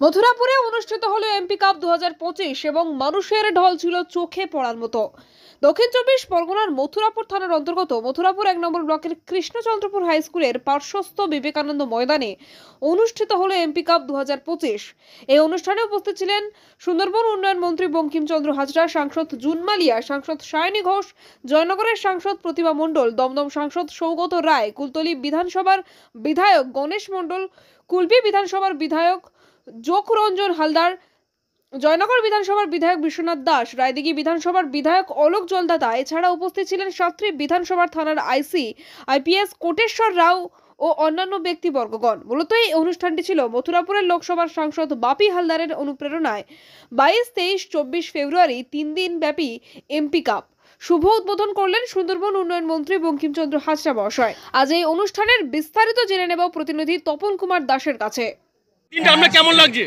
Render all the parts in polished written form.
মথুরাপুরে অনুষ্ঠিত হলো MP cup 2025 এবং মানুষের ঢল ছিল চোখে পড়ার মতো। দক্ষিণ চব্বিশ পরগনার মথুরাপুর থানার অন্তর্গত মথুরাপুর 1 নম্বর ব্লকের কৃষ্ণচন্দ্রপুর হাই স্কুলের পার্শ্বস্থ বিবেকানন্দ ময়দানে অনুষ্ঠিত হলো এমপি কাপ 2025। এই অনুষ্ঠানে উপস্থিত ছিলেন সুন্দরবন উন্নয়ন মন্ত্রী বঙ্কিমচন্দ্র হাজরা, সাংসদ জুন মালিয়া, সাংসদ সায়নী ঘোষ, জয়নগরের সাংসদ প্রতিভা মণ্ডল, দমদম সাংসদ সৌগত রায়, কুলতলি বিধানসভার বিধায়ক গণেশ মণ্ডল, কুলপি বিধানসভার বিধায়ক যোগরঞ্জন হালদার, জয়নগর বিধানসভার বিধায়ক বিশ্বনাথ দাস, রায়দিঘি বিধানসভার বিধায়ক অলোক জলদাতা। এছাড়া উপস্থিত ছিলেন সাতটি বিধানসভার থানার আইসি, আইপিএস কোটেশ্বর রাও ও অন্যান্য ব্যক্তিবর্গগণ। মূলত এই অনুষ্ঠানটি ছিল মথুরাপুরের লোকসভার সাংসদ বাপি হালদারের অনুপ্রেরণায় 22, 23, 24 ফেব্রুয়ারি 3 দিন ব্যাপী এমপি কাপ শুভ উদ্বোধন করলেন সুন্দরবন উন্নয়ন মন্ত্রী বঙ্কিমচন্দ্র হাজরা মহাশয়। আজ এই অনুষ্ঠানের বিস্তারিত জেনে নেব প্রতিনিধি তপন কুমার দাসের কাছে। আমরা কেমন লাগছে?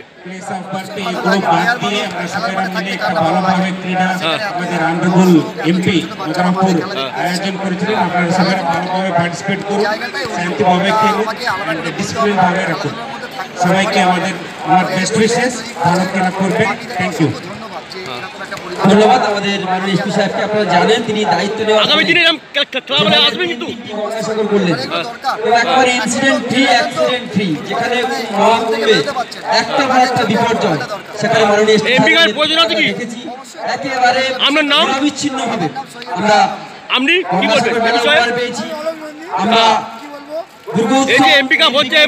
আয়োজন করেছিলেন, আপনারা সবাই ভালোভাবে পার্টিসিপেট করুন, শান্তিভাবে খেলুন, ডিসিপ্লিন ভাবে রাখুন। সবাইকে আমার বেস্ট উইশেস, ভালো খেলা করবেন। Thank you. ধন্যবাদ আমাদের মাননীয় এসপি সাহেবকে। আপনারা জানেন তিনি দায়িত্ব নেওয়া আগামী দিনে ক্লাবে আসবেন কিন্তু গণাসাগর করলেন একবারে ইনসিডেন্ট ফ্রি, অ্যাক্সিডেন্ট ফ্রি, যেখানে মহাকুম্ভে একটা বা একটা বিপর্যয় সেখানে মাননীয় এসপি সাহেব প্রয়োজন আছে কি একেবারে আপনার নাম বিচ্ছিন্ন হবে। আমরা আপনি কি বলবেন এই বিষয়ে? আমরা এই যে এমপি কাপ হচ্ছে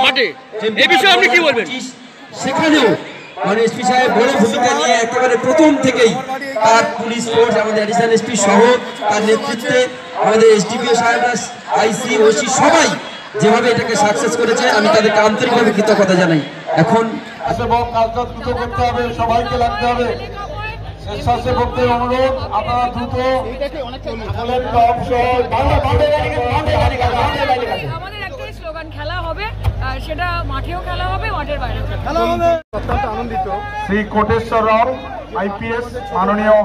মাঠে, এই বিষয়ে আপনি কি বলবেন? সেখানেও মানে এসপি সাহেব বড় ভূমিকা নিয়ে একেবারে প্রথম থেকেই তার পুলিশ ফোর্স, আমাদের অ্যাডিশনাল এসপি সহ তার নেতৃত্বে আমাদের এসডিপিও সাহেবরা, আইসি, ওসি সবাই যেভাবে এটাকে সাকসেস করেছে, আমি তাদেরকে আন্তরিকভাবে কৃতজ্ঞতা জানাই। এখন করতে হবে, সবাইকে লাগতে হবে। স্বেচ্ছাসেবকদের অনুরোধ, আপনারা দ্রুত আমাদের একটাই স্লোগান, খেলা হবে, সেটা মাঠেও খেলা হবে, মাঠের বাইরেও খেলা হবে। অত্যন্ত আনন্দিত শ্রী কোটেশ্বর রাও আইপিএস, মাননীয়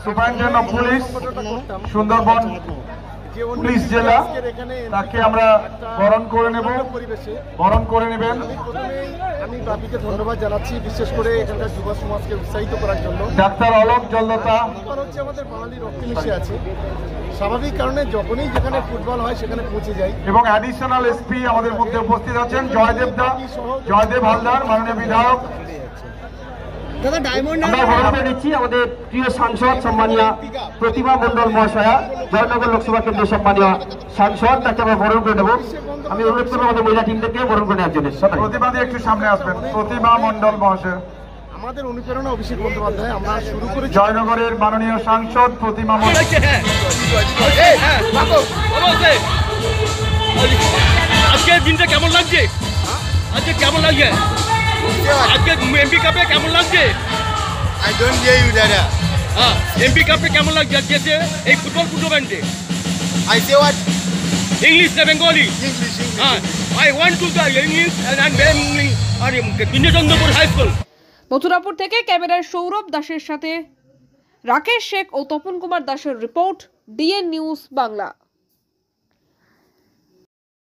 superintendent of police Sundarban police জেলা, তাকে আমরা বরণ করে নেবেন। আমি বাপিকে ধন্যবাদ জানাচ্ছি, বিশেষ করে এখানকার যুব সমাজকে উৎসাহিত করার জন্য। ডাক্তার অলোক জলদাতা হচ্ছে আমাদের বাঙালি রক্তে মিশে আছে, স্বাভাবিক কারণে যখনই যেখানে ফুটবল হয় সেখানে পৌঁছে যাই। এবং অ্যাডিশনাল এসপি আমাদের মধ্যে উপস্থিত আছেন জয়দেব হালদার, মাননীয় বিধায়ক। আমরা বরণ নিচ্ছি আমাদের প্রিয় সাংসদ সম্মানীয় প্রতিভা মণ্ডল মহাশয়া, জয়নগর লোকসভা কেন্দ্রের সম্মানীয় সাংসদ, তাকে আমরা বরণ করে দেবো। আমি অনুরোধ করবো আমাদের মহিলা টিম থেকে বরণ করে নেওয়ার জন্য। প্রতিবাদী একটু সামনে আসবেন, প্রতিভা মণ্ডল মহাশয়। আমাদের অনুপ্রেরণা অভিষেক বন্দ্যোপাধ্যায়, আমরা শুরু করে জয়নগরের মাননীয় সাংসদ প্রতিমা মণ্ডল। আজকের দিনটা কেমন লাগছে? আজকে কেমন লাগছে? আজকে এমপি কাপে কেমন লাগছে? I don't hear you, Dada. MP কাপে কেমন লাগছে আজকে এই ফুটবল টুর্নামেন্টে? I say what? ইংলিশ না Bengali? English. I want to the English and Krishnachandrapur high school. Mathurapur থেকে ক্যামেরায় সৌরভ দাসের সাথে রাকেশ শেখ ও তপন কুমার দাসের রিপোর্ট, ডিএন নিউজ বাংলা।